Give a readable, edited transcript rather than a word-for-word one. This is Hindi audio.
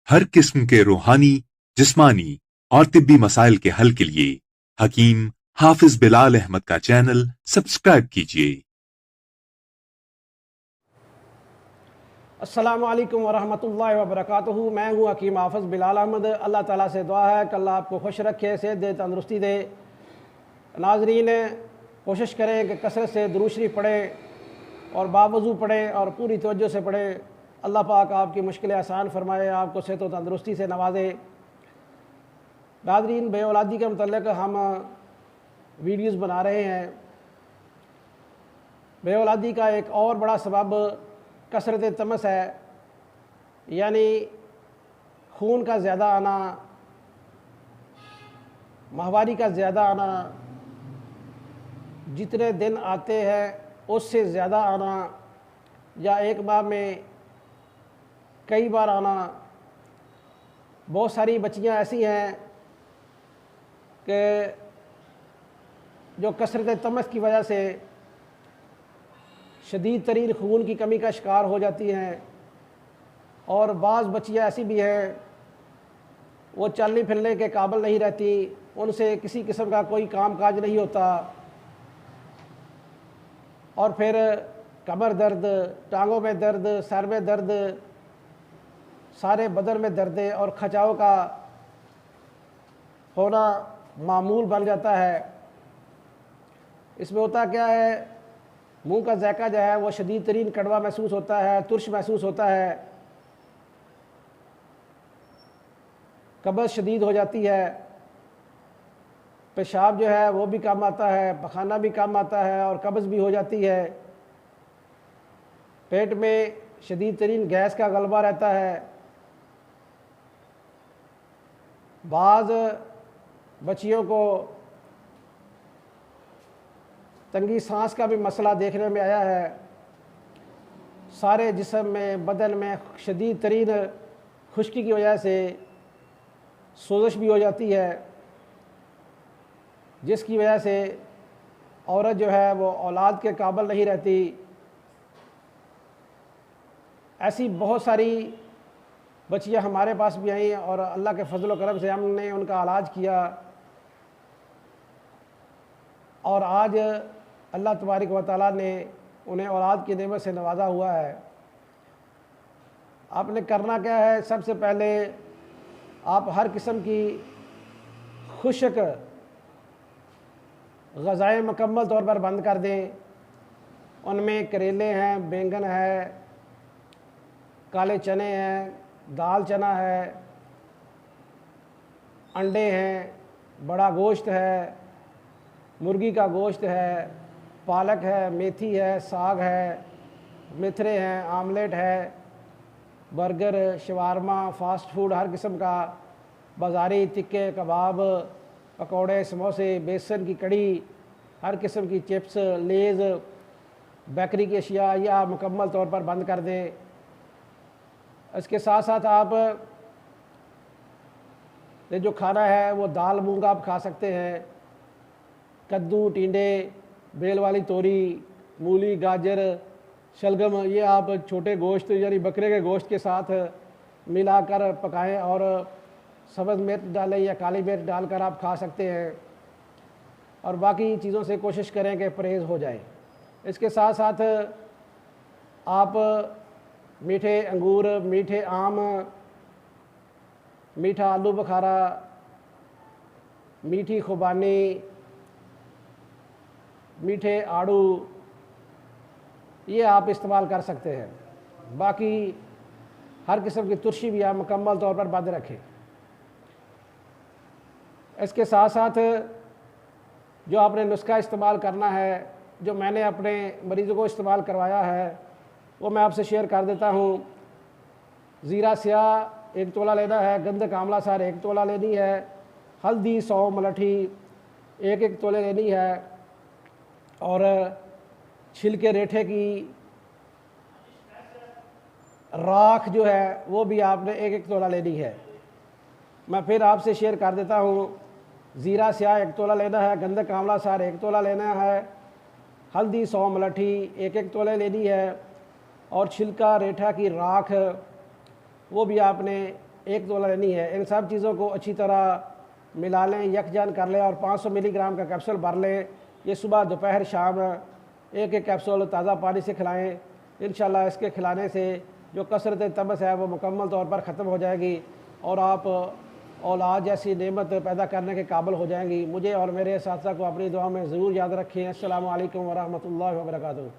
हर किस्म के रूहानी, जिस्मानी और तिब्बी मसाइल के हल के लिए हकीम हाफिज बिलाल अहमद का चैनल सब्सक्राइब कीजिए। अस्सलामु अलैकुम वरहमतुल्लाहि वबरकातुहू। मैं हूँ हकीम हाफिज़ बिलाल अहमद। अल्लाह ताला से दुआ है कि अल्लाह आपको खुश रखे, सेहत दे, तंदुरुस्ती दे। नाजरीन, कोशिश करें कि कसरत से दुरूद शरीफ पढ़ें और बावज़ू पढ़ें और पूरी तवज्जो से पढ़ें। अल्लाह पाक आपकी मुश्किलें आसान फरमाए, आपको सेहत व तंदुरुस्ती से नवाजे। नाजरीन, बे औलादी के मतलब हम वीडियोज़ बना रहे हैं। बे औलादी का एक और बड़ा सबब कसरत तमस है, यानी खून का ज़्यादा आना, माहवारी का ज़्यादा आना, जितने दिन आते हैं उससे ज़्यादा आना, या एक माह में कई बार आना। बहुत सारी बच्चियां ऐसी हैं कि जो कसरत तमस की वजह से शदीद तरीन खून की कमी का शिकार हो जाती हैं, और बाज़ बच्चियां ऐसी भी हैं वो चलने फिरने के काबिल नहीं रहती, उनसे किसी किस्म का कोई काम काज नहीं होता, और फिर कमर दर्द, टांगों में दर्द, सर में दर्द, सारे बदन में दर्द और खचाव का होना मामूल बन जाता है। इसमें होता क्या है, मुंह का जायका जो है वो शदीद तरीन कड़वा महसूस होता है, तुर्श महसूस होता है, कब्ज़ शदीद हो जाती है, पेशाब जो है वो भी कम आता है, पखाना भी कम आता है और कब्ज़ भी हो जाती है। पेट में शदीद तरीन गैस का गलबा रहता है। बाज़ बच्चियों को तंगी सांस का भी मसला देखने में आया है। सारे जिस्म में, बदन में शदीद तरीन खुश्की की वजह से सोज़श भी हो जाती है, जिसकी वजह से औरत जो है वो औलाद के काबिल नहीं रहती। ऐसी बहुत सारी बच्चियां हमारे पास भी आई और अल्लाह के फजल व करम से हमने उनका इलाज किया, और आज अल्लाह तबारक व तआला ने उन्हें औलाद की नेमत से नवाजा हुआ है। आपने करना क्या है, सबसे पहले आप हर किस्म की खुश्क ग़ज़ाएँ मुकम्मल तौर पर बंद कर दें। उनमें करेले हैं, बैंगन है, काले चने हैं, दाल चना है, अंडे हैं, बड़ा गोश्त है, मुर्गी का गोश्त है, पालक है, मेथी है, साग है, मेथरे हैं, आमलेट है, बर्गर, शवारमा, फ़ास्ट फूड हर किस्म का, बाज़ारी तिक्के, कबाब, पकौड़े, समोसे, बेसन की कड़ी, हर किस्म की चिप्स, लेज़, बेकरी की अशिया, ये आप मुकम्मल तौर पर बंद कर दें। इसके साथ साथ आप ये जो खाना है वो दाल मूंग आप खा सकते हैं, कद्दू, टिंडे, बेल वाली तोरी, मूली, गाजर, शलगम, ये आप छोटे गोश्त यानी बकरे के गोश्त के साथ मिलाकर पकाएं और सब्ज़ मिर्च डालें या काली मिर्च डालकर आप खा सकते हैं, और बाकी चीज़ों से कोशिश करें कि परहेज़ हो जाए। इसके साथ साथ आप मीठे अंगूर, मीठे आम, मीठा आलू बुखारा, मीठी खुबानी, मीठे आड़ू, ये आप इस्तेमाल कर सकते हैं। बाकी हर किस्म की तुर्शी भी आप मुकम्मल तौर पर बंद रखें। इसके साथ साथ जो आपने नुस्खा इस्तेमाल करना है, जो मैंने अपने मरीज़ों को इस्तेमाल करवाया है, वो मैं आपसे शेयर कर देता हूँ। ज़ीरा स्याह 1 तोला लेना है, गंधक आंवला सार 1 तोला लेनी है, हल्दी, सौंफ, मलठी 1-1 तोले लेनी है, और छिलके रेठे की राख जो है वो भी आपने 1-1 तोला लेनी है। मैं फिर आपसे शेयर कर देता हूँ। ज़ीरा स्याह 1 तोला लेना है, गंधक आंवला सार 1 तोला लेना है, हल्दी, सौंफ, मलठी 1-1 तोले लेनी है, और छिलका रेठा की राख वो भी आपने 1 तोला लेनी है। इन सब चीज़ों को अच्छी तरह मिला लें, यकजान कर लें और 500 मिलीग्राम का कैप्सूल भर लें। ये सुबह दोपहर शाम एक एक कैप्सूल ताज़ा पानी से खिलाएं। इंशाल्लाह इसके खिलाने से जो कसरत तमस है वो मुकम्मल तौर पर ख़त्म हो जाएगी और आप औलाद जैसी नेमत पैदा करने के काबिल हो जाएंगी। मुझे और मेरे साथियों को अपनी दुआ में ज़रूर याद रखें। अस्सलामु अलैकुम व रहमतुल्लाहि व बरकातुहू।